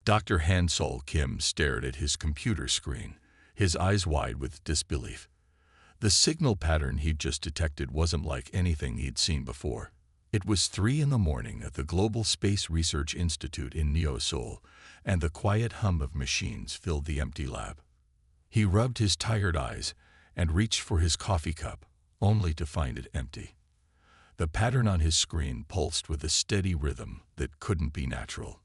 Dr. Hansol Kim stared at his computer screen, his eyes wide with disbelief. The signal pattern he'd just detected wasn't like anything he'd seen before. It was 3 in the morning at the Global Space Research Institute in Neo-Seoul, and the quiet hum of machines filled the empty lab. He rubbed his tired eyes and reached for his coffee cup, only to find it empty. The pattern on his screen pulsed with a steady rhythm that couldn't be natural.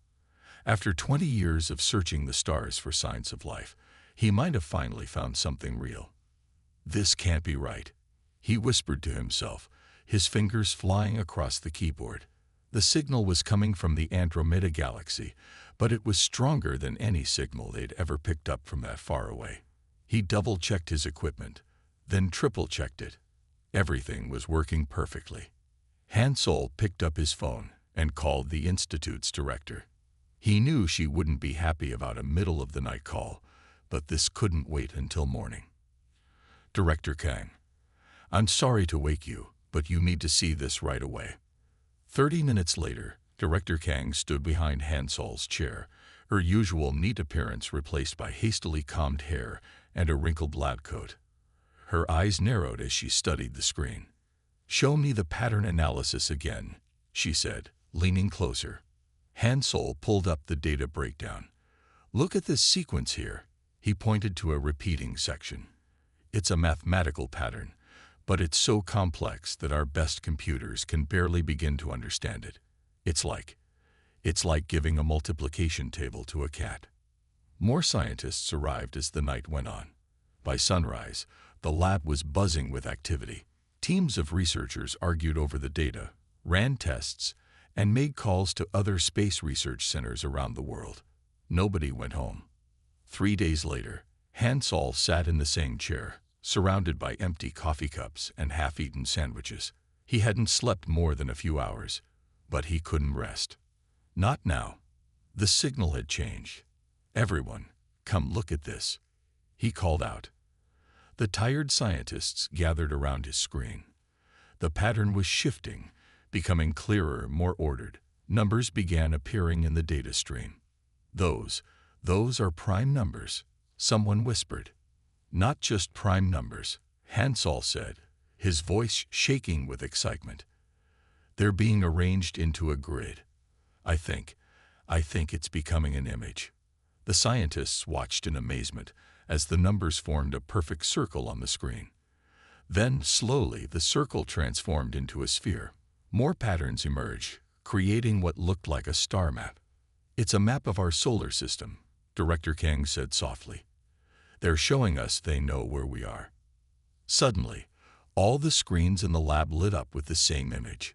After 20 years of searching the stars for signs of life, he might have finally found something real. "This can't be right," he whispered to himself, his fingers flying across the keyboard. The signal was coming from the Andromeda Galaxy, but it was stronger than any signal they'd ever picked up from that far away. He double-checked his equipment, then triple-checked it. Everything was working perfectly. Hansol picked up his phone and called the Institute's director. He knew she wouldn't be happy about a middle-of-the-night call, but this couldn't wait until morning. "Director Kang, I'm sorry to wake you, but you need to see this right away." 30 minutes later, Director Kang stood behind Hansol's chair, her usual neat appearance replaced by hastily combed hair and a wrinkled lab coat. Her eyes narrowed as she studied the screen. "Show me the pattern analysis again," she said, leaning closer. Hansol pulled up the data breakdown. "Look at this sequence here." He pointed to a repeating section. "It's a mathematical pattern, but it's so complex that our best computers can barely begin to understand it. It's like giving a multiplication table to a cat." More scientists arrived as the night went on. By sunrise, the lab was buzzing with activity. Teams of researchers argued over the data, ran tests, and made calls to other space research centers around the world. Nobody went home. 3 days later, Hansol sat in the same chair, surrounded by empty coffee cups and half-eaten sandwiches. He hadn't slept more than a few hours, but he couldn't rest. Not now. The signal had changed. "Everyone, come look at this," he called out. The tired scientists gathered around his screen. The pattern was shifting, becoming clearer, more ordered. Numbers began appearing in the data stream. Those are prime numbers," someone whispered. "Not just prime numbers," Hansol said, his voice shaking with excitement. "They're being arranged into a grid. I think it's becoming an image." The scientists watched in amazement as the numbers formed a perfect circle on the screen. Then, slowly, the circle transformed into a sphere. More patterns emerged, creating what looked like a star map. "It's a map of our solar system," Director Kang said softly. "They're showing us they know where we are." Suddenly, all the screens in the lab lit up with the same image.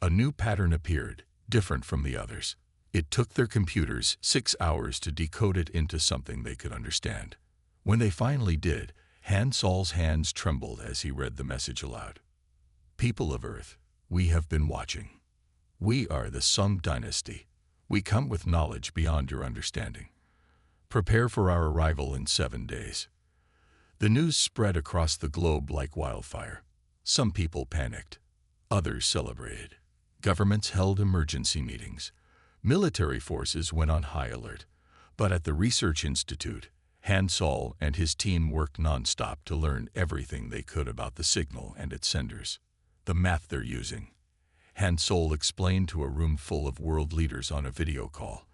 A new pattern appeared, different from the others. It took their computers 6 hours to decode it into something they could understand. When they finally did, Hansol's hands trembled as he read the message aloud. "People of Earth, we have been watching. We are the Sung Dynasty. We come with knowledge beyond your understanding. Prepare for our arrival in 7 days." The news spread across the globe like wildfire. Some people panicked. Others celebrated. Governments held emergency meetings. Military forces went on high alert. But at the Research Institute, Hansol and his team worked nonstop to learn everything they could about the signal and its senders. "The math they're using," Hansol explained to a room full of world leaders on a video call.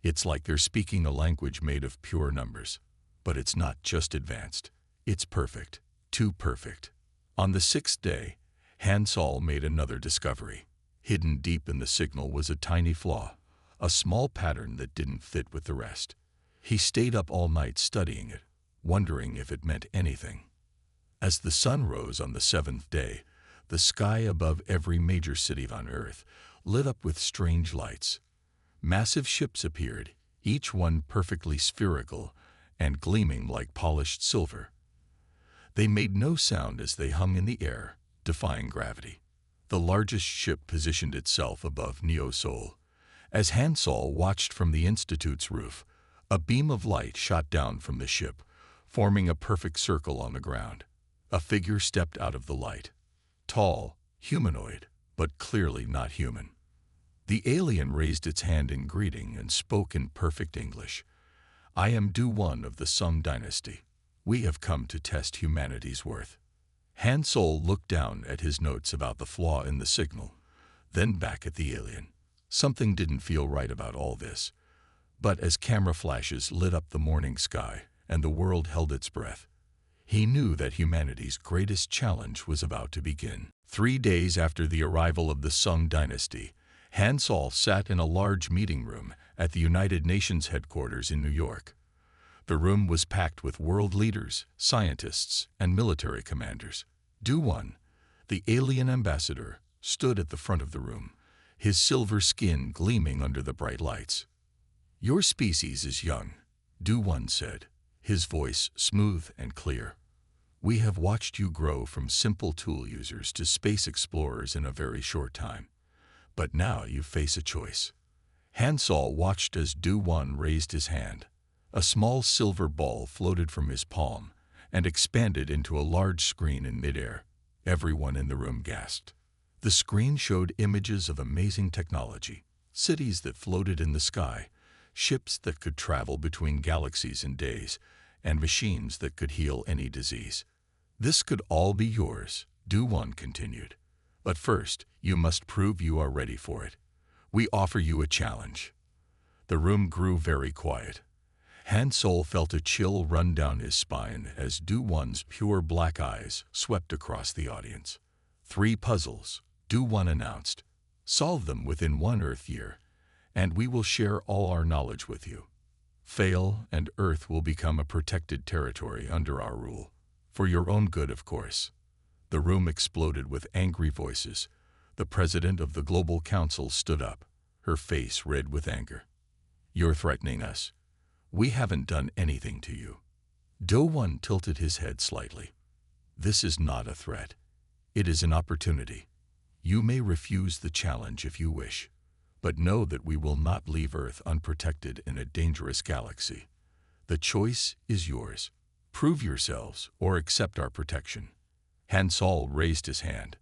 "It's like they're speaking a language made of pure numbers. But it's not just advanced. It's perfect. Too perfect." On the 6th day, Hansol made another discovery. Hidden deep in the signal was a tiny flaw, a small pattern that didn't fit with the rest. He stayed up all night studying it, wondering if it meant anything. As the sun rose on the 7th day, the sky above every major city on Earth lit up with strange lights. Massive ships appeared, each one perfectly spherical and gleaming like polished silver. They made no sound as they hung in the air, defying gravity. The largest ship positioned itself above Neo-Seoul. As Hansol watched from the Institute's roof, a beam of light shot down from the ship, forming a perfect circle on the ground. A figure stepped out of the light. Tall, humanoid, but clearly not human. The alien raised its hand in greeting and spoke in perfect English. I am Du-1 of the Sung dynasty. We have come to test humanity's worth. Han Sol looked down at his notes about the flaw in the signal, then back at the alien. Something didn't feel right about all this. But as camera flashes lit up the morning sky and the world held its breath, he knew that humanity's greatest challenge was about to begin. 3 days after the arrival of the Sung dynasty, Han Sol sat in a large meeting room at the United Nations headquarters in New York. The room was packed with world leaders, scientists, and military commanders. Du-1, the alien ambassador, stood at the front of the room, his silver skin gleaming under the bright lights. Your species is young, Du-1 said, his voice smooth and clear. We have watched you grow from simple tool users to space explorers in a very short time. But now you face a choice. Han Sol watched as Du-1 raised his hand. A small silver ball floated from his palm and expanded into a large screen in midair. Everyone in the room gasped. The screen showed images of amazing technology, cities that floated in the sky, ships that could travel between galaxies in days, and machines that could heal any disease. This could all be yours, Du-1 continued. But first, you must prove you are ready for it. We offer you a challenge. The room grew very quiet. Han Sol felt a chill run down his spine as Du-1's pure black eyes swept across the audience. 3 puzzles, Du-1 announced. Solve them within 1 Earth year, and we will share all our knowledge with you. Fail, and Earth will become a protected territory under our rule. For your own good, of course. The room exploded with angry voices. The president of the Global Council stood up, her face red with anger. You're threatening us. We haven't done anything to you. Du-1 tilted his head slightly. This is not a threat. It is an opportunity. You may refuse the challenge if you wish, but know that we will not leave Earth unprotected in a dangerous galaxy. The choice is yours. Prove yourselves or accept our protection. Han Sol raised his hand.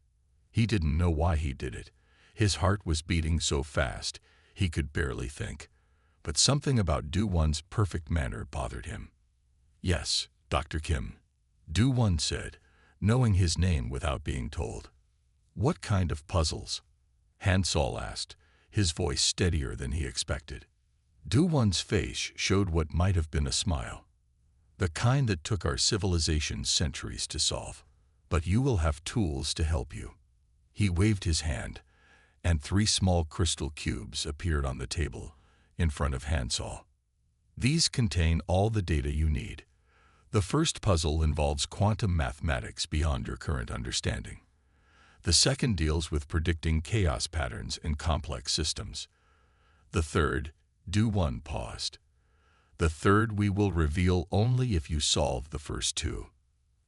He didn't know why he did it. His heart was beating so fast he could barely think. But something about Du-1's perfect manner bothered him. Yes, Dr. Kim, Du-1 said, knowing his name without being told. What kind of puzzles? Han Sol asked, his voice steadier than he expected. Du-1's face showed what might have been a smile. The kind that took our civilization centuries to solve. But you will have tools to help you. He waved his hand, and 3 small crystal cubes appeared on the table in front of Han Sol. These contain all the data you need. The first puzzle involves quantum mathematics beyond your current understanding. The second deals with predicting chaos patterns in complex systems. The third, Du-1 paused. The third we will reveal only if you solve the first 2.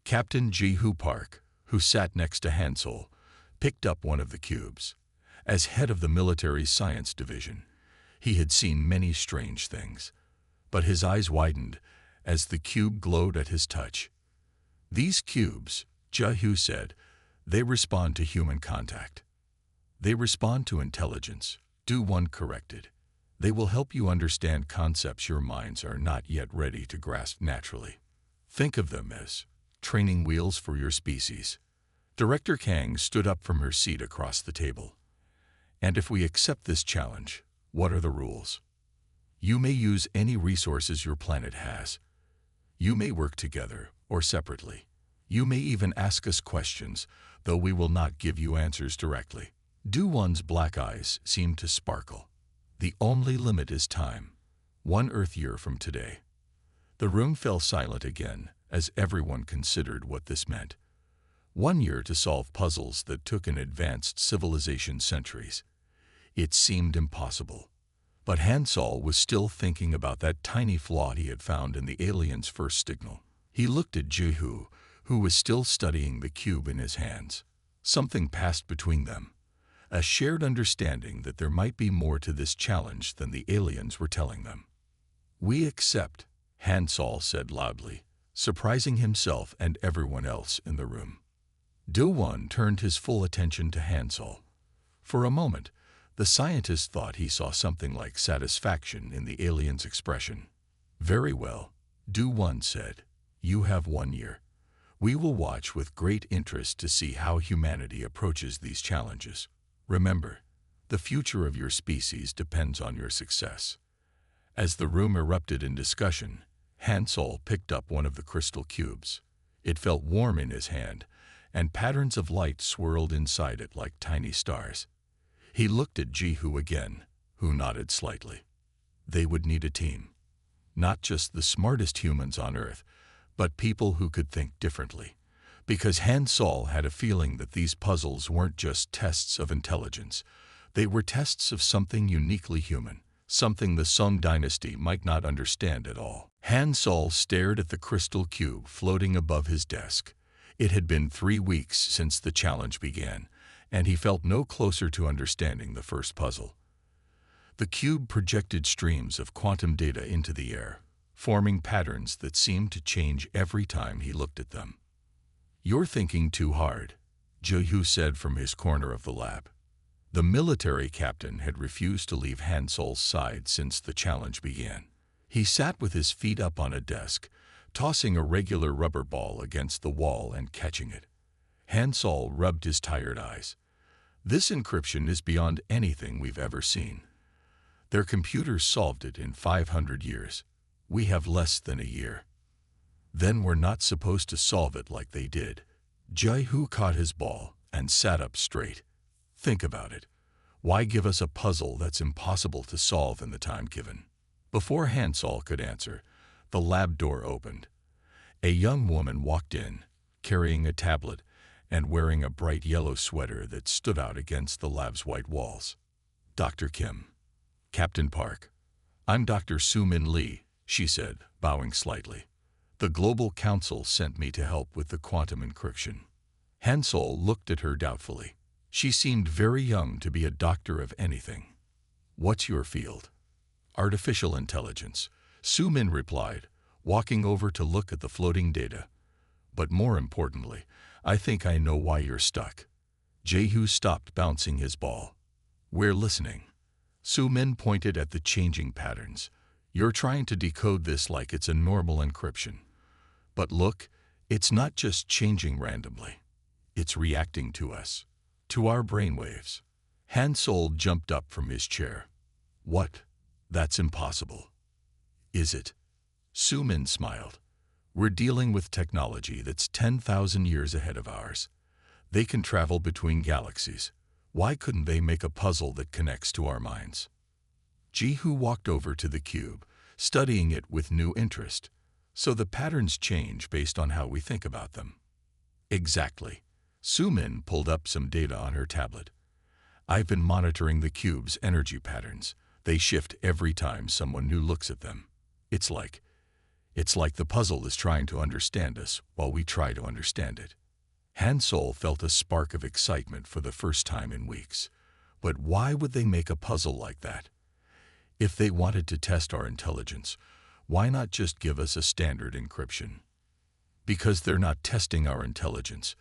Captain Ji-Hoo Park, who sat next to Han Sol, picked up one of the cubes. As head of the military science division, he had seen many strange things, but his eyes widened as the cube glowed at his touch. These cubes, Ji-Hoo said, they respond to human contact. They respond to intelligence, Du-1 corrected. They will help you understand concepts your minds are not yet ready to grasp naturally. Think of them as training wheels for your species. Director Kang stood up from her seat across the table. And if we accept this challenge, what are the rules? You may use any resources your planet has. You may work together or separately. You may even ask us questions, though we will not give you answers directly. Du-1's black eyes seemed to sparkle. The only limit is time. 1 Earth year from today. The room fell silent again as everyone considered what this meant. 1 year to solve puzzles that took an advanced civilization centuries. It seemed impossible. But Han Sol was still thinking about that tiny flaw he had found in the alien's first signal. He looked at Ji-Hoo, who was still studying the cube in his hands. Something passed between them. A shared understanding that there might be more to this challenge than the aliens were telling them. We accept, Han Sol said loudly, surprising himself and everyone else in the room. Du-1 turned his full attention to Han Sol. For a moment, The scientist thought he saw something like satisfaction in the alien's expression. "Very well," Du One said. "You have 1 year. We will watch with great interest to see how humanity approaches these challenges. Remember, the future of your species depends on your success." As the room erupted in discussion, Hansol picked up one of the crystal cubes. It felt warm in his hand, and patterns of light swirled inside it like tiny stars. He looked at Jihu again, who nodded slightly. They would need a team. Not just the smartest humans on Earth, but people who could think differently. Because Hansol had a feeling that these puzzles weren't just tests of intelligence. They were tests of something uniquely human, something the Song dynasty might not understand at all. Hansol stared at the crystal cube floating above his desk. It had been 3 weeks since the challenge began, and he felt no closer to understanding the first puzzle. The cube projected streams of quantum data into the air, forming patterns that seemed to change every time he looked at them. "You're thinking too hard," Jihu said from his corner of the lab. The military captain had refused to leave Hansol's side since the challenge began. He sat with his feet up on a desk, tossing a regular rubber ball against the wall and catching it. Hansol rubbed his tired eyes. "This encryption is beyond anything we've ever seen. Their computers solved it in 500 years. We have less than a year. Then we're not supposed to solve it like they did." Jihu caught his ball and sat up straight. "Think about it. Why give us a puzzle that's impossible to solve in the time given?" Before Hansol could answer, the lab door opened. A young woman walked in, carrying a tablet and wearing a bright yellow sweater that stood out against the lab's white walls. "Dr. Kim." "Captain Park." "I'm Dr. Soo-Min Lee," she said, bowing slightly. "The Global Council sent me to help with the quantum encryption." Hansol looked at her doubtfully. She seemed very young to be a doctor of anything. "What's your field?" "Artificial intelligence," Soo-Min replied, walking over to look at the floating data. "But more importantly, I think I know why you're stuck." Jihu stopped bouncing his ball. "We're listening." Soo-Min pointed at the changing patterns. "You're trying to decode this like it's a normal encryption. But look, it's not just changing randomly. It's reacting to us, to our brainwaves." Hansol jumped up from his chair. "What? That's impossible." "Is it?" Soo-Min smiled. "We're dealing with technology that's 10,000 years ahead of ours. They can travel between galaxies. Why couldn't they make a puzzle that connects to our minds?" Jihu walked over to the cube, studying it with new interest. "So the patterns change based on how we think about them." "Exactly." Soo-Min pulled up some data on her tablet. "I've been monitoring the cube's energy patterns. They shift every time someone new looks at them. It's like the puzzle is trying to understand us while we try to understand it." Hansol felt a spark of excitement for the first time in weeks. But why would they make a puzzle like that? If they wanted to test our intelligence, why not just give us a standard encryption? "Because they're not testing our intelligence,"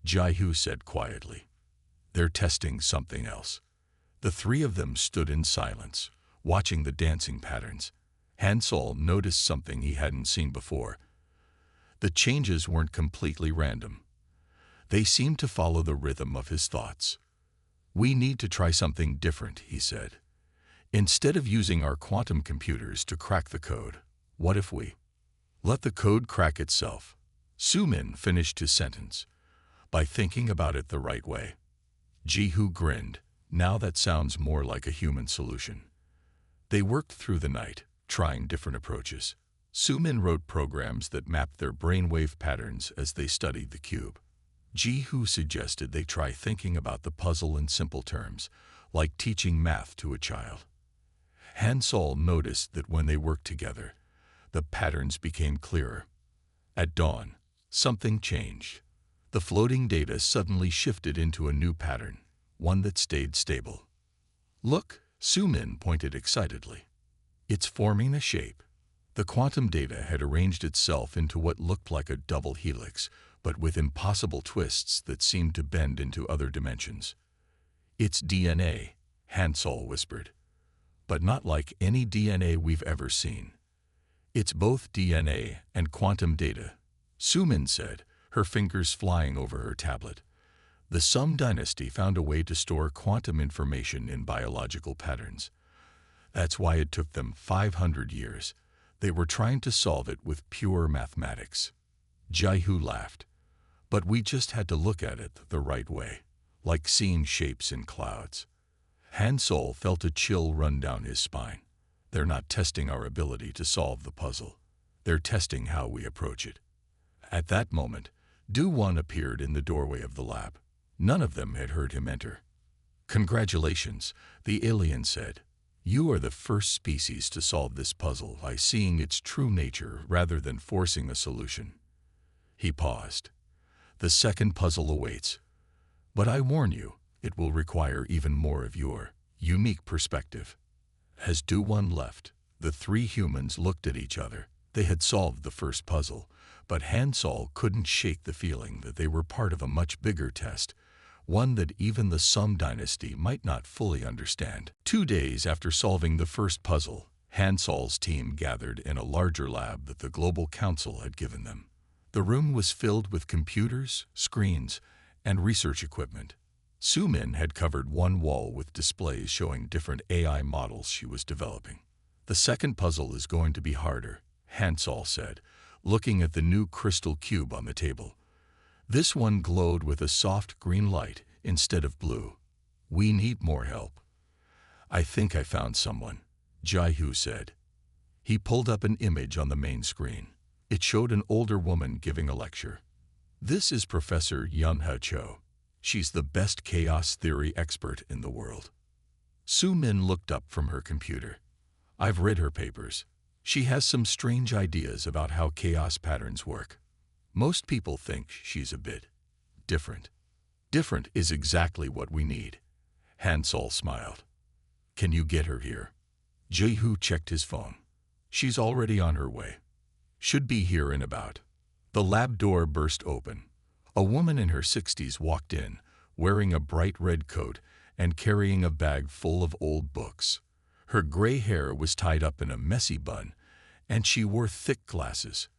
Jihu said quietly. "They're testing something else." The three of them stood in silence, watching the dancing patterns. Hansol noticed something he hadn't seen before. The changes weren't completely random. They seemed to follow the rhythm of his thoughts. "We need to try something different," he said. "Instead of using our quantum computers to crack the code, what if we let the code crack itself?" Soo-Min finished his sentence. "By thinking about it the right way." Jihu grinned. "Now that sounds more like a human solution." They worked through the night, trying different approaches. Soo-Min wrote programs that mapped their brainwave patterns as they studied the cube. Jihu suggested they try thinking about the puzzle in simple terms, like teaching math to a child. Hansol noticed that when they worked together, the patterns became clearer. At dawn, something changed. The floating data suddenly shifted into a new pattern, one that stayed stable. "Look," Soo-Min pointed excitedly. "It's forming a shape." The quantum data had arranged itself into what looked like a double helix, but with impossible twists that seemed to bend into other dimensions. "It's DNA," Hansol whispered. But not like any DNA we've ever seen. It's both DNA and quantum data, Sumin said, her fingers flying over her tablet. The Sum dynasty found a way to store quantum information in biological patterns. That's why it took them 500 years. They were trying to solve it with pure mathematics. Jaihu laughed. But we just had to look at it the right way, like seeing shapes in clouds. Hansol felt a chill run down his spine. They're not testing our ability to solve the puzzle. They're testing how we approach it. At that moment, Du-1 appeared in the doorway of the lab. None of them had heard him enter. Congratulations, the alien said. You are the first species to solve this puzzle by seeing its true nature rather than forcing a solution. He paused. The second puzzle awaits. But I warn you, it will require even more of your unique perspective. As Du-1 left, the three humans looked at each other. They had solved the first puzzle, but Hansol couldn't shake the feeling that they were part of a much bigger test, one that even the Sum dynasty might not fully understand. 2 days after solving the first puzzle, Hansol's team gathered in a larger lab that the Global Council had given them. The room was filled with computers, screens, and research equipment. Sumin had covered one wall with displays showing different AI models she was developing. The second puzzle is going to be harder, Hansol said, looking at the new crystal cube on the table. This one glowed with a soft green light instead of blue. We need more help. I think I found someone, Jaihu said. He pulled up an image on the main screen. It showed an older woman giving a lecture. This is Professor Yunhe Cho. She's the best chaos theory expert in the world. Sumin looked up from her computer. I've read her papers. She has some strange ideas about how chaos patterns work. Most people think she's a bit different. Different is exactly what we need. Hansol smiled. Can you get her here? Jaihu checked his phone. She's already on her way. Should be here in about. The lab door burst open. A woman in her 60s walked in, wearing a bright red coat and carrying a bag full of old books. Her gray hair was tied up in a messy bun, and she wore thick glasses.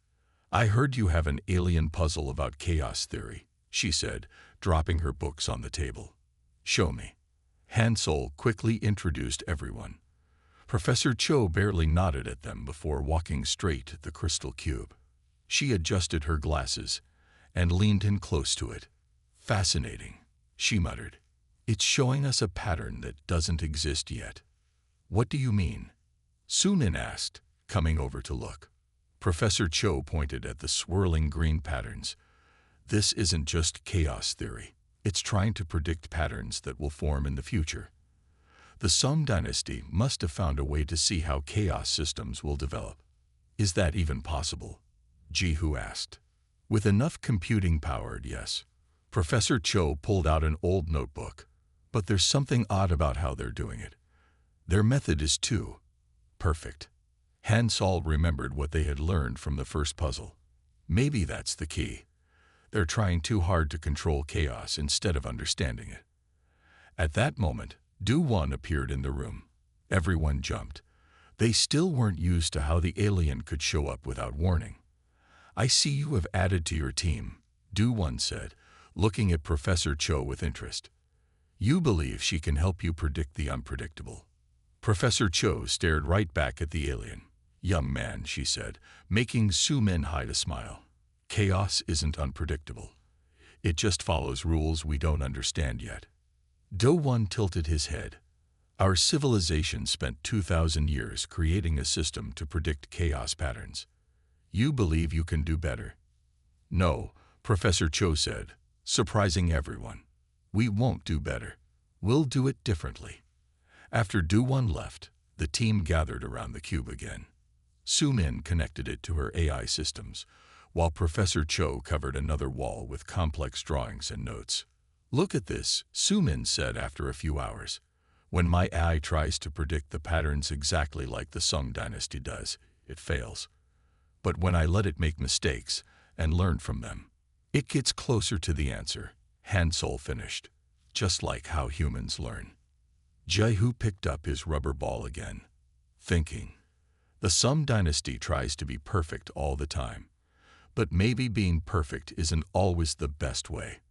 I heard you have an alien puzzle about chaos theory, she said, dropping her books on the table. Show me. Hansol quickly introduced everyone. Professor Cho barely nodded at them before walking straight at the crystal cube. She adjusted her glasses and leaned in close to it. Fascinating, she muttered. It's showing us a pattern that doesn't exist yet. What do you mean? Sumin asked, coming over to look. Professor Cho pointed at the swirling green patterns. This isn't just chaos theory. It's trying to predict patterns that will form in the future. The Sum dynasty must have found a way to see how chaos systems will develop. Is that even possible? Jaihu asked. With enough computing power, yes. Professor Cho pulled out an old notebook. But there's something odd about how they're doing it. Their method is too perfect. Hansol remembered what they had learned from the first puzzle. Maybe that's the key. They're trying too hard to control chaos instead of understanding it. At that moment, Du-1 appeared in the room. Everyone jumped. They still weren't used to how the alien could show up without warning. I see you have added to your team, Du-1 said, looking at Professor Cho with interest. You believe she can help you predict the unpredictable. Professor Cho stared right back at the alien. Young man, she said, making Sumin hide a smile. Chaos isn't unpredictable. It just follows rules we don't understand yet. Du-1 tilted his head. Our civilization spent 2,000 years creating a system to predict chaos patterns. You believe you can do better? No, Professor Cho said, surprising everyone. We won't do better. We'll do it differently. After Du-1 left, the team gathered around the cube again. Sumin connected it to her AI systems, while Professor Cho covered another wall with complex drawings and notes. Look at this, Sumin said after a few hours. When my AI tries to predict the patterns exactly like the Sung dynasty does, it fails. But when I let it make mistakes and learn from them, it gets closer to the answer, Hansol finished, just like how humans learn. Jehu picked up his rubber ball again, thinking. The Sum dynasty tries to be perfect all the time. But maybe being perfect isn't always the best way.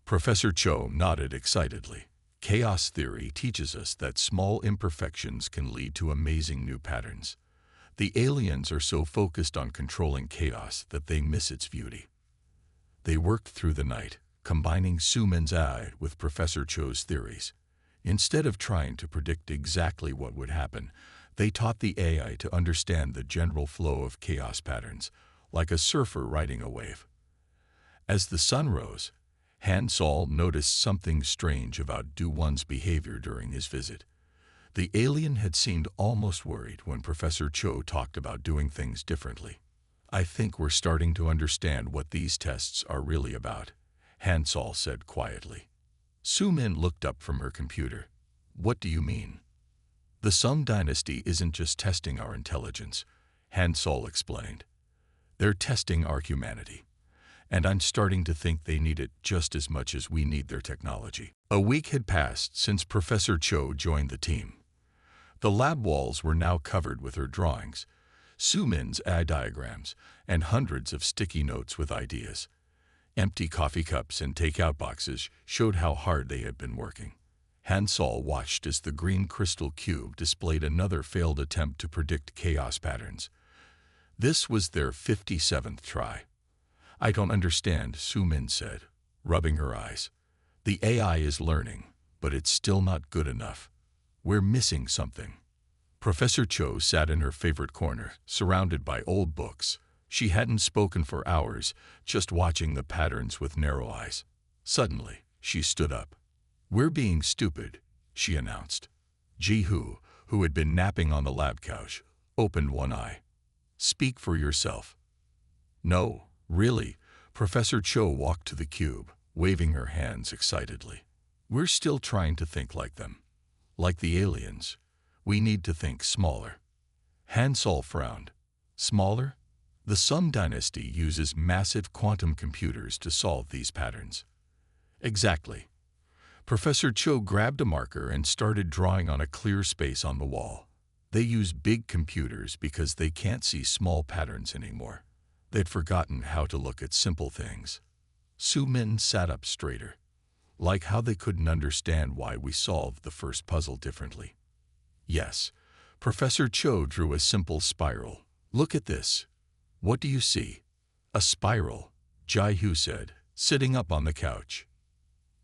Professor Cho nodded excitedly. Chaos theory teaches us that small imperfections can lead to amazing new patterns. The aliens are so focused on controlling chaos that they miss its beauty. They worked through the night, combining Sumin's AI with Professor Cho's theories. Instead of trying to predict exactly what would happen, they taught the AI to understand the general flow of chaos patterns, like a surfer riding a wave. As the sun rose, Han Sol noticed something strange about Do-Won's behavior during his visit. The alien had seemed almost worried when Professor Cho talked about doing things differently. I think we're starting to understand what these tests are really about, Han Sol said quietly. Su-min looked up from her computer. What do you mean? The Sum dynasty isn't just testing our intelligence, Han Sol explained. They're testing our humanity. And I'm starting to think they need it just as much as we need their technology. A week had passed since Professor Cho joined the team. The lab walls were now covered with her drawings, Su-min's AI diagrams, and hundreds of sticky notes with ideas. Empty coffee cups and takeout boxes showed how hard they had been working. Han Sol watched as the green crystal cube displayed another failed attempt to predict chaos patterns. This was their 57th try. I don't understand, Su-min said, rubbing her eyes. The AI is learning, but it's still not good enough. We're missing something. Professor Cho sat in her favorite corner, surrounded by old books. She hadn't spoken for hours, just watching the patterns with narrow eyes. Suddenly, she stood up. We're being stupid, she announced. Ji-hoo, who had been napping on the lab couch, opened one eye. Speak for yourself. No, really, Professor Cho walked to the cube, waving her hands excitedly. We're still trying to think like them. Like the aliens, we need to think smaller. Han Sol frowned. Smaller? The Sum dynasty uses massive quantum computers to solve these patterns. Exactly. Professor Cho grabbed a marker and started drawing on a clear space on the wall. They use big computers because they can't see small patterns anymore. They'd forgotten how to look at simple things. Su-min sat up straighter. Like how they couldn't understand why we solved the first puzzle differently. Yes, Professor Cho drew a simple spiral. Look at this. What do you see? A spiral, Ji-hoo said, sitting up on the couch.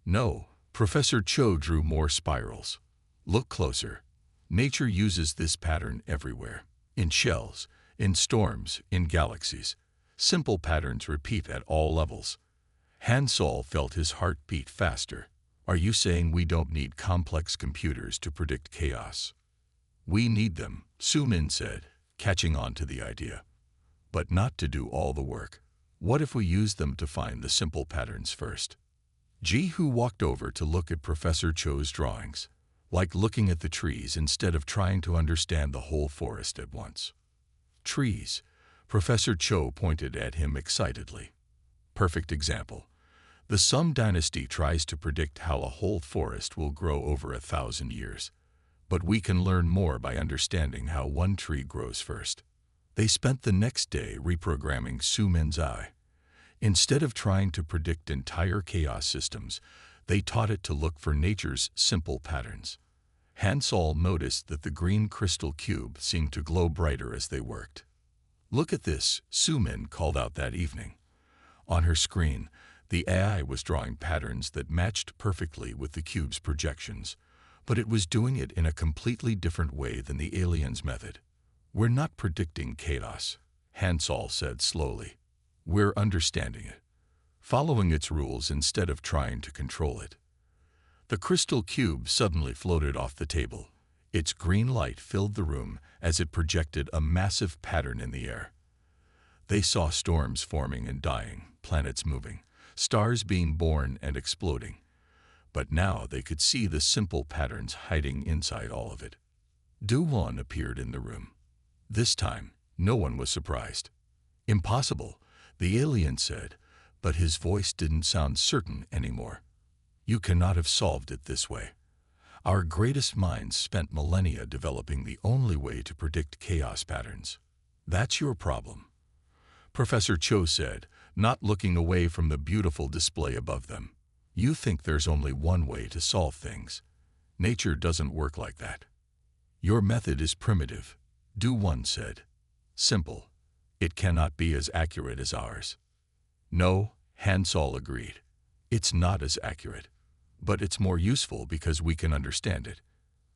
No, Professor Cho drew more spirals. Look closer. Nature uses this pattern everywhere. In shells, in storms, in galaxies. Simple patterns repeat at all levels. Han Sol felt his heart beat faster. Are you saying we don't need complex computers to predict chaos? We need them, Su-min said, catching on to the idea. But not to do all the work. What if we use them to find the simple patterns first? Ji-hoo walked over to look at Professor Cho's drawings, like looking at the trees instead of trying to understand the whole forest at once. Trees, Professor Cho pointed at him excitedly. Perfect example. The Sum dynasty tries to predict how a whole forest will grow over 1,000 years. But we can learn more by understanding how one tree grows first. They spent the next day reprogramming Su-min's eye. Instead of trying to predict entire chaos systems, they taught it to look for nature's simple patterns. Han Sol noticed that the green crystal cube seemed to glow brighter as they worked. Look at this, Su-min called out that evening. On her screen, the AI was drawing patterns that matched perfectly with the cube's projections, but it was doing it in a completely different way than the aliens' method. We're not predicting chaos, Han Sol said slowly. We're understanding it, following its rules instead of trying to control it. The crystal cube suddenly floated off the table. Its green light filled the room as it projected a massive pattern in the air. They saw storms forming and dying, planets moving, stars being born and exploding. But now they could see the simple patterns hiding inside all of it. Do-won appeared in the room. This time, no one was surprised. Impossible, the alien said, but his voice didn't sound certain anymore. You cannot have solved it this way. Our greatest minds spent millennia developing the only way to predict chaos patterns. That's your problem, Professor Cho said, not looking away from the beautiful display above them. You think there's only one way to solve things. Nature doesn't work like that. Your method is primitive, Du One said. Simple. It cannot be as accurate as ours. No, Han Sol agreed. It's not as accurate. But it's more useful because we can understand it.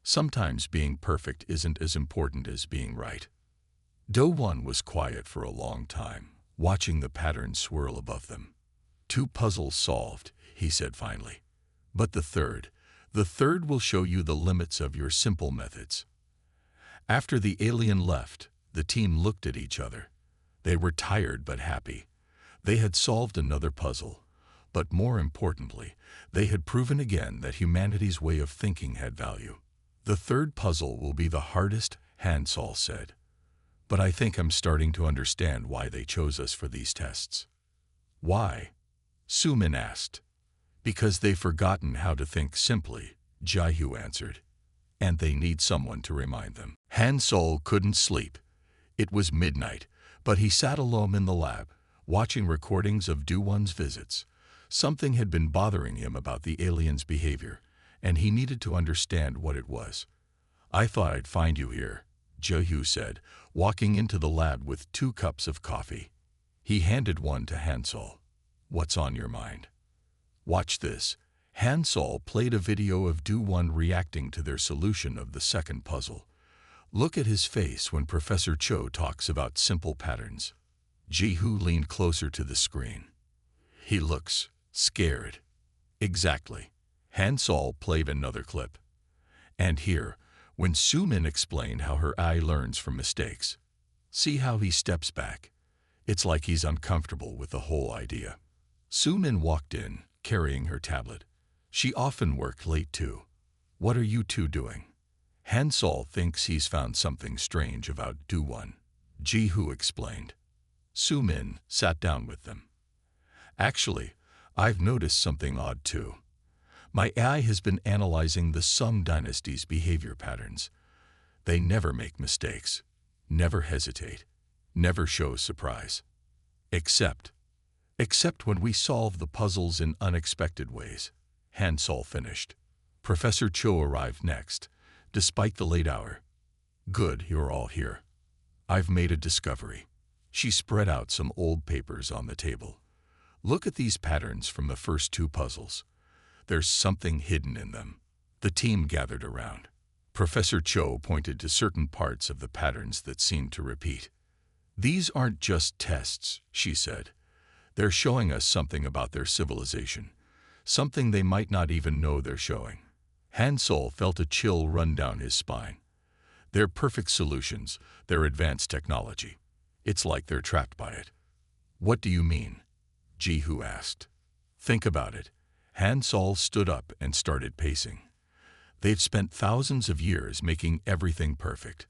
Sometimes being perfect isn't as important as being right. Do One was quiet for a long time, watching the patterns swirl above them. 2 puzzles solved, he said finally. But the third will show you the limits of your simple methods. After the alien left, the team looked at each other. They were tired but happy. They had solved another puzzle. But more importantly, they had proven again that humanity's way of thinking had value. The third puzzle will be the hardest, Han Sol said. But I think I'm starting to understand why they chose us for these tests. Why? Su Min asked. Because they've forgotten how to think simply, Jihu answered. And they need someone to remind them. Han Sol couldn't sleep. It was midnight, but he sat alone in the lab, watching recordings of Du One's visits. Something had been bothering him about the alien's behavior, and he needed to understand what it was. I thought I'd find you here, Jihu said, walking into the lab with 2 cups of coffee. He handed one to Han Sol. What's on your mind? Watch this. Han Sol played a video of Du One reacting to their solution of the second puzzle. Look at his face when Professor Cho talks about simple patterns. Jihu leaned closer to the screen. He looks scared. Exactly. Han Sol played another clip. And here, when Su Min explained how her eye learns from mistakes. See how he steps back. It's like he's uncomfortable with the whole idea. Su Min walked in, carrying her tablet. She often worked late too. What are you 2 doing? Han Sol thinks he's found something strange about Du One, Jihu explained. Su Min sat down with them. Actually, I've noticed something odd too. My AI has been analyzing the Sung dynasty's behavior patterns. They never make mistakes, never hesitate, never show surprise. Except when we solve the puzzles in unexpected ways, Han Sol finished. Professor Cho arrived next, despite the late hour. Good, you're all here. I've made a discovery. She spread out some old papers on the table. Look at these patterns from the first 2 puzzles. There's something hidden in them. The team gathered around. Professor Cho pointed to certain parts of the patterns that seemed to repeat. These aren't just tests, she said. They're showing us something about their civilization, something they might not even know they're showing. Han Sol felt a chill run down his spine. They're perfect solutions, they're advanced technology. It's like they're trapped by it. What do you mean? Jihu asked. Think about it. Han Sol stood up and started pacing. They've spent thousands of years making everything perfect.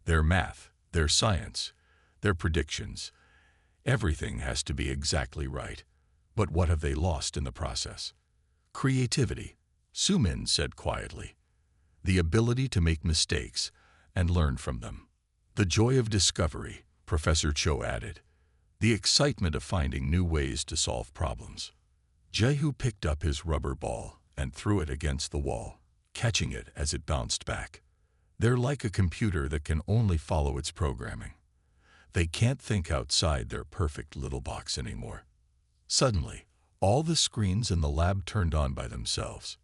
Their math, their science, their predictions. Everything has to be exactly right. But what have they lost in the process? Creativity, Su Min said quietly. The ability to make mistakes and learn from them. The joy of discovery, Professor Cho added. The excitement of finding new ways to solve problems. Jihu picked up his rubber ball and threw it against the wall, catching it as it bounced back. They're like a computer that can only follow its programming. They can't think outside their perfect little box anymore. Suddenly, all the screens in the lab turned on by themselves.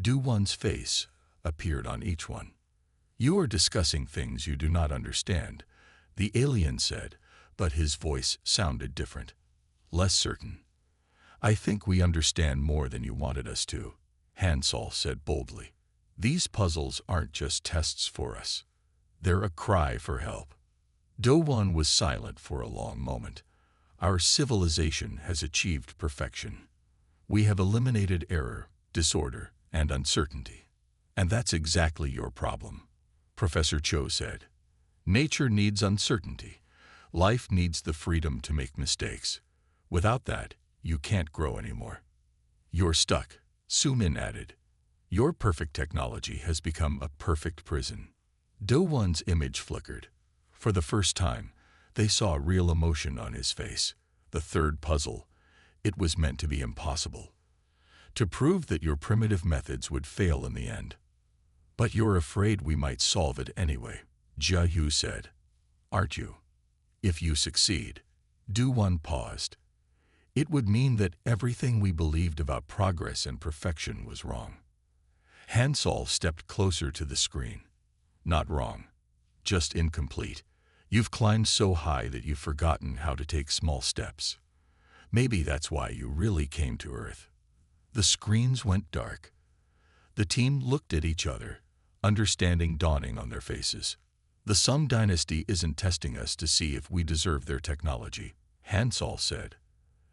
Du One's face appeared on each one. You are discussing things you do not understand, the alien said, but his voice sounded different, less certain. I think we understand more than you wanted us to, Han Sol said boldly. These puzzles aren't just tests for us. They're a cry for help. Do One was silent for a long moment. Our civilization has achieved perfection. We have eliminated error, disorder, and uncertainty. And that's exactly your problem, Professor Cho said. Nature needs uncertainty. Life needs the freedom to make mistakes. Without that, you can't grow anymore. You're stuck, Su Min added. Your perfect technology has become a perfect prison. Do-Won's image flickered. For the first time, they saw real emotion on his face. The third puzzle. It was meant to be impossible. To prove that your primitive methods would fail in the end. But you're afraid we might solve it anyway, Jiahu said. Aren't you? If you succeed. Do-Won paused. It would mean that everything we believed about progress and perfection was wrong. Hansol stepped closer to the screen. Not wrong. Just incomplete. You've climbed so high that you've forgotten how to take small steps. Maybe that's why you really came to Earth. The screens went dark. The team looked at each other, understanding dawning on their faces. The Sung Dynasty isn't testing us to see if we deserve their technology, Hansol said.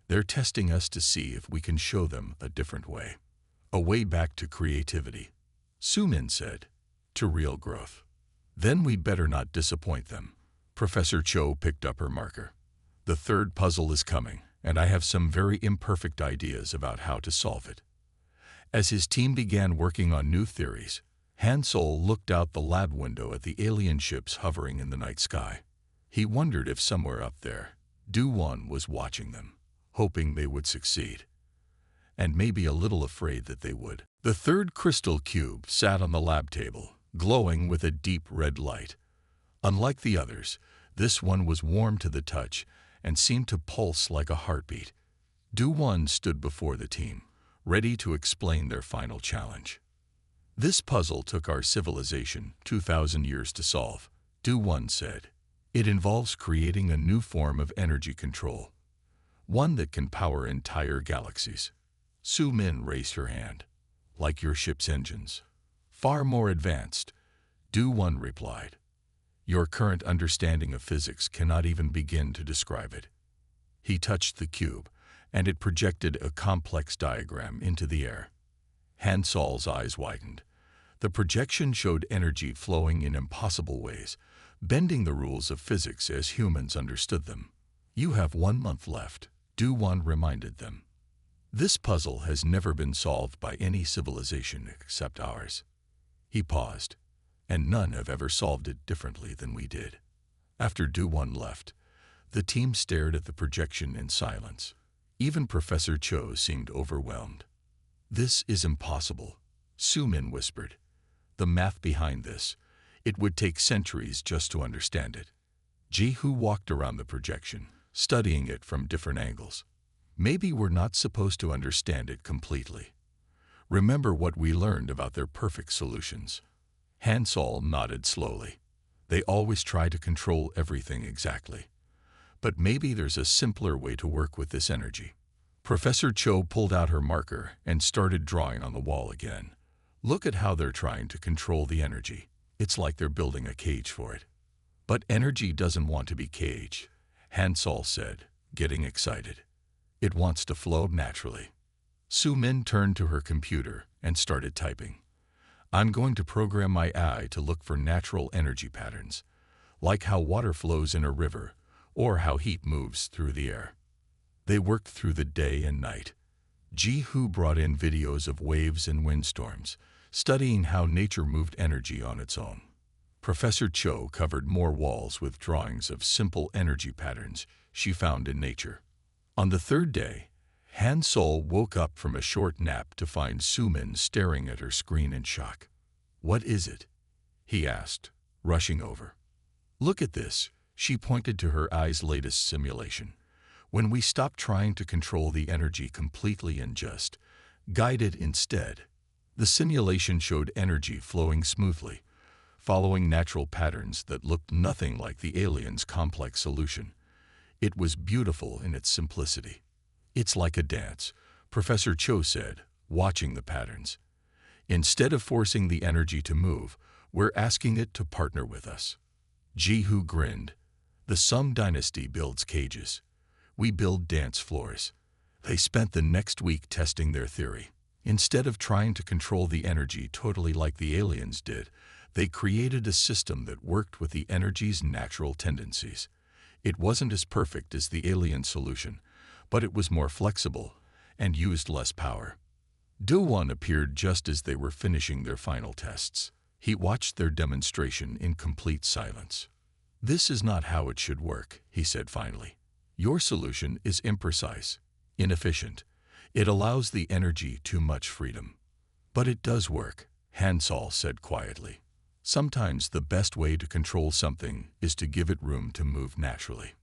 They're testing us to see if we can show them a different way. A way back to creativity, Sumin said, to real growth. Then we'd better not disappoint them. Professor Cho picked up her marker. The third puzzle is coming, and I have some very imperfect ideas about how to solve it. As his team began working on new theories, Hansol looked out the lab window at the alien ships hovering in the night sky. He wondered if somewhere up there, Do-Won was watching them, hoping they would succeed. And maybe a little afraid that they would. The third crystal cube sat on the lab table, glowing with a deep red light. Unlike the others, this one was warm to the touch and seemed to pulse like a heartbeat. Do-Won stood before the team, ready to explain their final challenge. This puzzle took our civilization 2,000 years to solve, Do-Won said. It involves creating a new form of energy control, one that can power entire galaxies. Su-Min raised her hand. Like your ship's engines. Far more advanced, Do-Won replied. Your current understanding of physics cannot even begin to describe it. He touched the cube, and it projected a complex diagram into the air. Hansol's eyes widened. The projection showed energy flowing in impossible ways, bending the rules of physics as humans understood them. You have 1 month left, Do-Won reminded them. This puzzle has never been solved by any civilization except ours. He paused, and none have ever solved it differently than we did. After Do-Won left, the team stared at the projection in silence. Even Professor Cho seemed overwhelmed. This is impossible, Su-Min whispered. The math behind this, it would take centuries just to understand it. Ji-Hu walked around the projection, studying it from different angles. Maybe we're not supposed to understand it completely. Remember what we learned about their perfect solutions. Hansol nodded slowly. They always try to control everything exactly. But maybe there's a simpler way to work with this energy. Professor Cho pulled out her marker and started drawing on the wall again. Look at how they're trying to control the energy. It's like they're building a cage for it. But energy doesn't want to be caged, Hansol said, getting excited. It wants to flow naturally. Su-Min turned to her computer and started typing. I'm going to program my AI to look for natural energy patterns, like how water flows in a river or how heat moves through the air. They worked through the day and night. Ji-Hu brought in videos of waves and windstorms, studying how nature moved energy on its own. Professor Cho covered more walls with drawings of simple energy patterns she found in nature. On the third day, Hansol woke up from a short nap to find Su-Min staring at her screen in shock. What is it? He asked, rushing over. Look at this, she pointed to her AI's latest simulation. When we stop trying to control the energy completely and just guide it instead, the simulation showed energy flowing smoothly, following natural patterns that looked nothing like the aliens' complex solution. It was beautiful in its simplicity. It's like a dance, Professor Cho said, watching the patterns. Instead of forcing the energy to move, we're asking it to partner with us. Ji-Hu grinned. The Sung Dynasty builds cages. We build dance floors. They spent the next week testing their theory. Instead of trying to control the energy totally like the aliens did, they created a system that worked with the energy's natural tendencies. It wasn't as perfect as the alien solution, but it was more flexible and used less power. Do-One appeared just as they were finishing their final tests. He watched their demonstration in complete silence. "This is not how it should work," he said finally. "Your solution is imprecise, inefficient. It allows the energy too much freedom." "But it does work," Hansol said quietly. "Sometimes the best way to control something is to give it room to move naturally."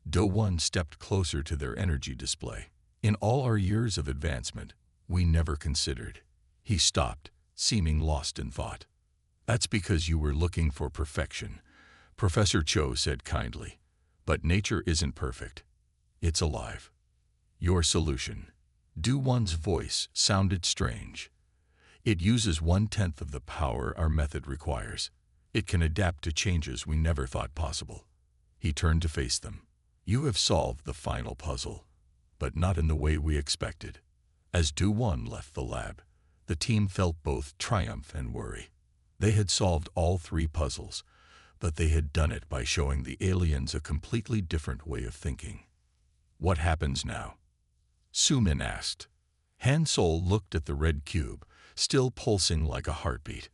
Do-One stepped closer to their energy display. "In all our years of advancement, we never considered." He stopped, seeming lost in thought. "That's because you were looking for perfection," Professor Cho said kindly. "But nature isn't perfect. It's alive. Your solution." Do-One's voice sounded strange. "It uses 1/10 of the power our method requires. It can adapt to changes we never thought possible." He turned to face them. "You have solved the final puzzle, but not in the way we expected." As Do-One left the lab, the team felt both triumph and worry. They had solved all 3 puzzles, but they had done it by showing the aliens a completely different way of thinking. "What happens now?" Su-Min asked. Hansol looked at the red cube, still pulsing like a heartbeat.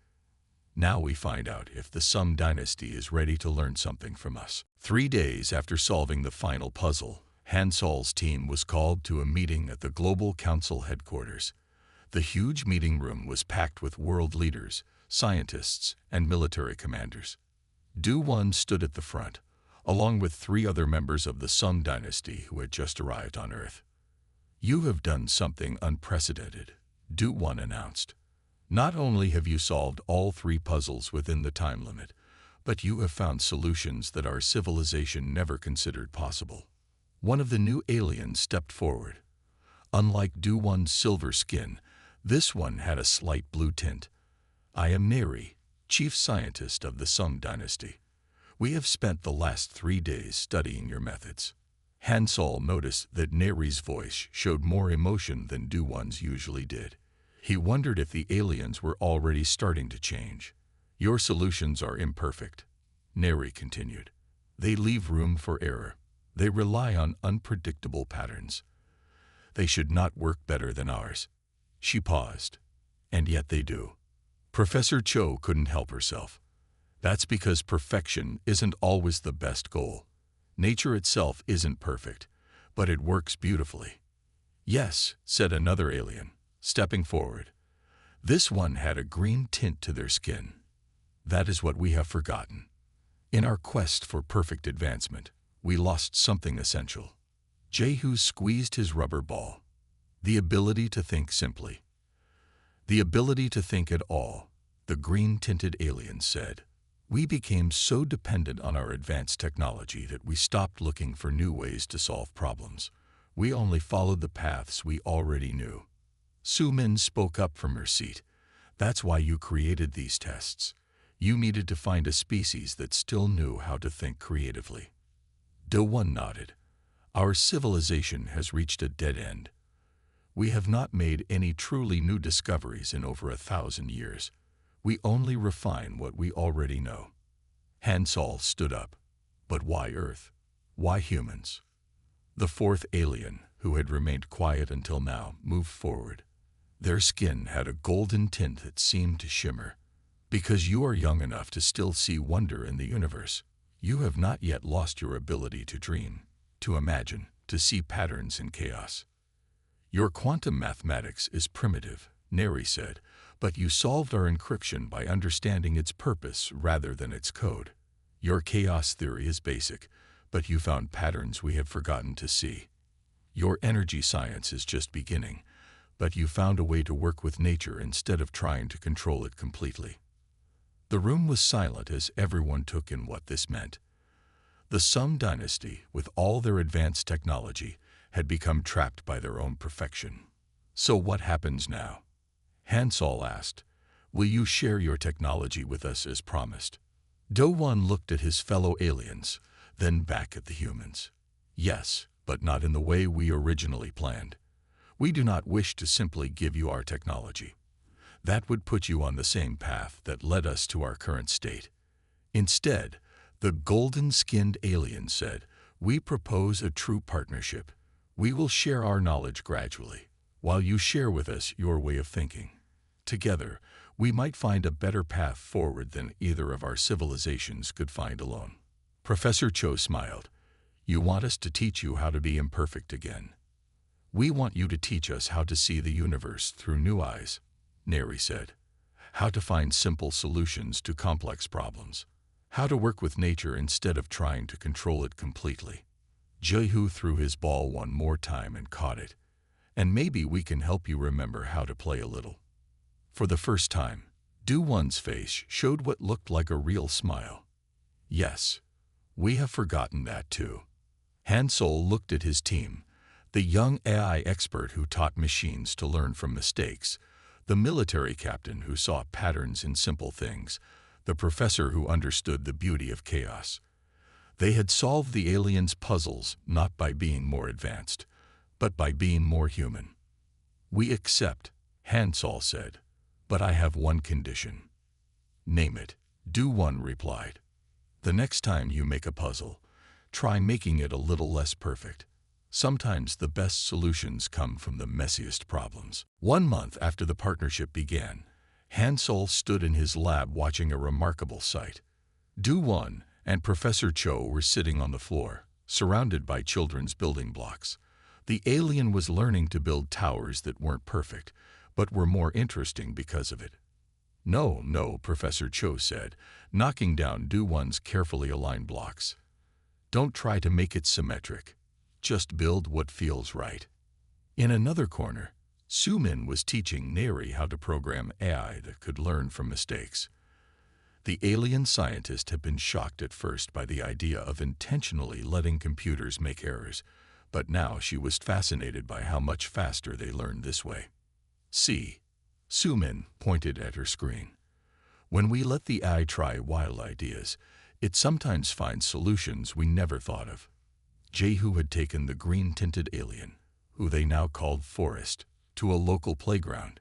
"Now we find out if the Sung dynasty is ready to learn something from us." 3 days after solving the final puzzle, Hansol's team was called to a meeting at the Global Council headquarters. The huge meeting room was packed with world leaders, scientists, and military commanders. Do-One stood at the front, along with 3 other members of the Sung dynasty who had just arrived on Earth. "You have done something unprecedented," Do-One announced. "Not only have you solved all 3 puzzles within the time limit, but you have found solutions that our civilization never considered possible." One of the new aliens stepped forward. Unlike Do-One's silver skin, this one had a slight blue tint. "I am Neri, chief scientist of the Sung dynasty. We have spent the last 3 days studying your methods." Hansol noticed that Neri's voice showed more emotion than Do-One's usually did. He wondered if the aliens were already starting to change. "Your solutions are imperfect," Neri continued. "They leave room for error. They rely on unpredictable patterns. They should not work better than ours." She paused. "And yet they do." Professor Cho couldn't help herself. "That's because perfection isn't always the best goal. Nature itself isn't perfect, but it works beautifully." "Yes," said another alien, stepping forward. This one had a green tint to their skin. "That is what we have forgotten. In our quest for perfect advancement, we lost something essential." Jehu squeezed his rubber ball. "The ability to think simply." "The ability to think at all," the green-tinted alien said. "We became so dependent on our advanced technology that we stopped looking for new ways to solve problems. We only followed the paths we already knew." Su-Min spoke up from her seat. "That's why you created these tests. You needed to find a species that still knew how to think creatively." Do-One nodded. "Our civilization has reached a dead end. We have not made any truly new discoveries in over 1,000 years. We only refine what we already know." Hansol stood up. "But why Earth? Why humans?" The 4th alien, who had remained quiet until now, moved forward. Their skin had a golden tint that seemed to shimmer. "Because you are young enough to still see wonder in the universe. You have not yet lost your ability to dream, to imagine, to see patterns in chaos." "Your quantum mathematics is primitive," Neri said, "but you solved our encryption by understanding its purpose rather than its code. Your chaos theory is basic, but you found patterns we have forgotten to see. Your energy science is just beginning, but you found a way to work with nature instead of trying to control it completely." The room was silent as everyone took in what this meant. The Sung dynasty, with all their advanced technology, had become trapped by their own perfection. "So what happens now?" Hansol asked. "Will you share your technology with us as promised?" Do-One looked at his fellow aliens, then back at the humans. "Yes, but not in the way we originally planned. We do not wish to simply give you our technology. That would put you on the same path that led us to our current state. Instead, the golden-skinned alien said, we propose a true partnership. We will share our knowledge gradually, while you share with us your way of thinking. Together, we might find a better path forward than either of our civilizations could find alone." Professor Cho smiled. "You want us to teach you how to be imperfect again. We want you to teach us how to see the universe through new eyes," Neri said. "How to find simple solutions to complex problems. How to work with nature instead of trying to control it completely." Jehu threw his ball one more time and caught it. "And maybe we can help you remember how to play a little." For the first time, Do-Won's face showed what looked like a real smile. "Yes, we have forgotten that too." Hansol looked at his team, the young AI expert who taught machines to learn from mistakes, the military captain who saw patterns in simple things, the professor who understood the beauty of chaos. They had solved the aliens' puzzles not by being more advanced, but by being more human. "We accept," Hansol said, "but I have one condition." "Name it," Do-Won replied. "The next time you make a puzzle, try making it a little less perfect. Sometimes the best solutions come from the messiest problems." 1 month after the partnership began, Hansol stood in his lab watching a remarkable sight. Do-Won and Professor Cho were sitting on the floor, surrounded by children's building blocks. The alien was learning to build towers that weren't perfect, but were more interesting because of it. "No, no," Professor Cho said, knocking down Do-Won's carefully aligned blocks. "Don't try to make it symmetric. Just build what feels right." In another corner, Sumin was teaching Neri how to program AI that could learn from mistakes. The alien scientist had been shocked at first by the idea of intentionally letting computers make errors, but now she was fascinated by how much faster they learned this way. "See," Sumin pointed at her screen. "When we let the AI try wild ideas, it sometimes finds solutions we never thought of." Jehu had taken the green-tinted alien, who they now called Forest, to a local playground.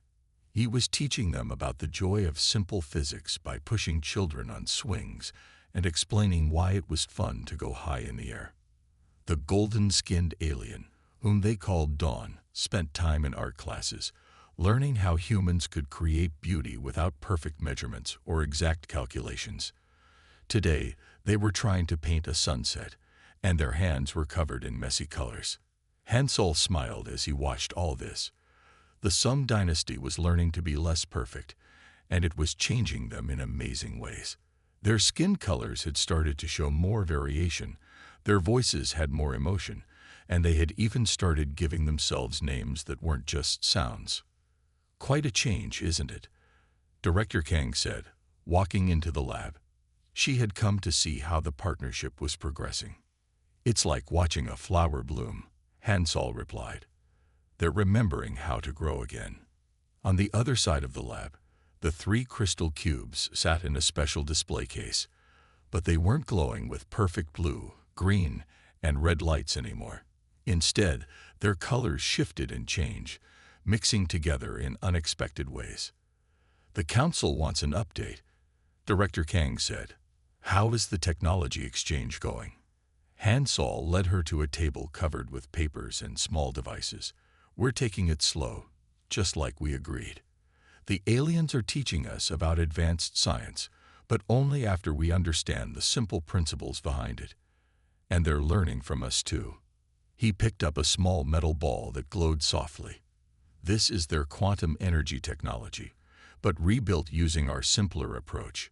He was teaching them about the joy of simple physics by pushing children on swings and explaining why it was fun to go high in the air. The golden-skinned alien, whom they called Dawn, spent time in art classes, learning how humans could create beauty without perfect measurements or exact calculations. Today, they were trying to paint a sunset, and their hands were covered in messy colors. Hansol smiled as he watched all this. The Sung dynasty was learning to be less perfect, and it was changing them in amazing ways. Their skin colors had started to show more variation, their voices had more emotion, and they had even started giving themselves names that weren't just sounds. "Quite a change, isn't it?" Director Kang said, walking into the lab. She had come to see how the partnership was progressing. "It's like watching a flower bloom," Hansol replied. "They're remembering how to grow again." On the other side of the lab, the 3 crystal cubes sat in a special display case, but they weren't glowing with perfect blue, green, and red lights anymore. Instead, their colors shifted and changed, mixing together in unexpected ways. "The council wants an update," Director Kang said. "How is the technology exchange going?" Hansol led her to a table covered with papers and small devices. "We're taking it slow, just like we agreed. The aliens are teaching us about advanced science, but only after we understand the simple principles behind it. And they're learning from us too." He picked up a small metal ball that glowed softly. "This is their quantum energy technology, but rebuilt using our simpler approach.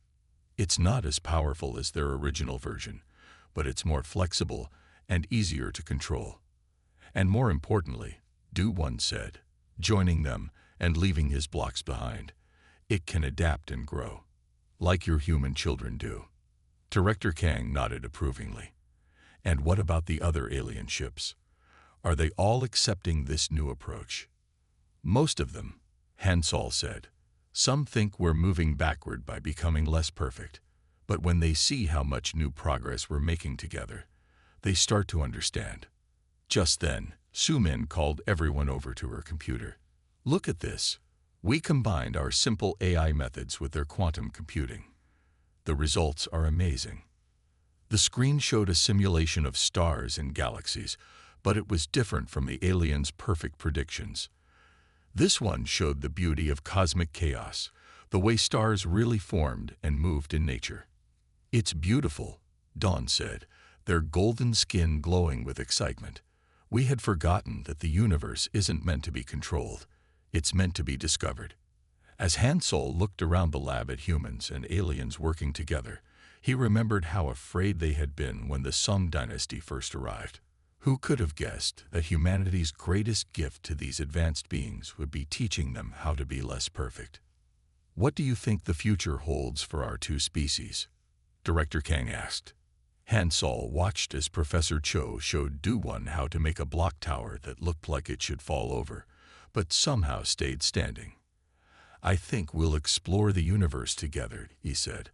It's not as powerful as their original version, but it's more flexible and easier to control. And more importantly," Do-Won said, joining them and leaving his blocks behind, "it can adapt and grow, like your human children do." Director Kang nodded approvingly. "And what about the other alien ships? Are they all accepting this new approach?" "Most of them," Hansol said. "Some think we're moving backward by becoming less perfect, but when they see how much new progress we're making together, they start to understand." Just then, Sumin called everyone over to her computer. "Look at this. We combined our simple AI methods with their quantum computing. The results are amazing." The screen showed a simulation of stars and galaxies, but it was different from the aliens' perfect predictions. This one showed the beauty of cosmic chaos, the way stars really formed and moved in nature. "It's beautiful," Dawn said, their golden skin glowing with excitement. "We had forgotten that the universe isn't meant to be controlled. It's meant to be discovered." As Hansol looked around the lab at humans and aliens working together, he remembered how afraid they had been when the Song dynasty first arrived. Who could have guessed that humanity's greatest gift to these advanced beings would be teaching them how to be less perfect? "What do you think the future holds for our two species?" Director Kang asked. Hansol watched as Professor Cho showed Do-1 how to make a block tower that looked like it should fall over, but somehow stayed standing. "I think we'll explore the universe together," he said.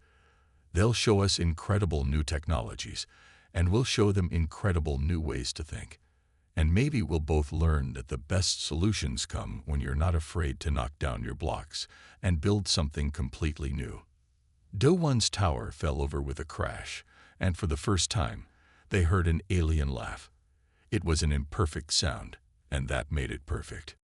"They'll show us incredible new technologies, and we'll show them incredible new ways to think. And maybe we'll both learn that the best solutions come when you're not afraid to knock down your blocks and build something completely new." Do-1's tower fell over with a crash, and for the first time, they heard an alien laugh. It was an imperfect sound, and that made it perfect.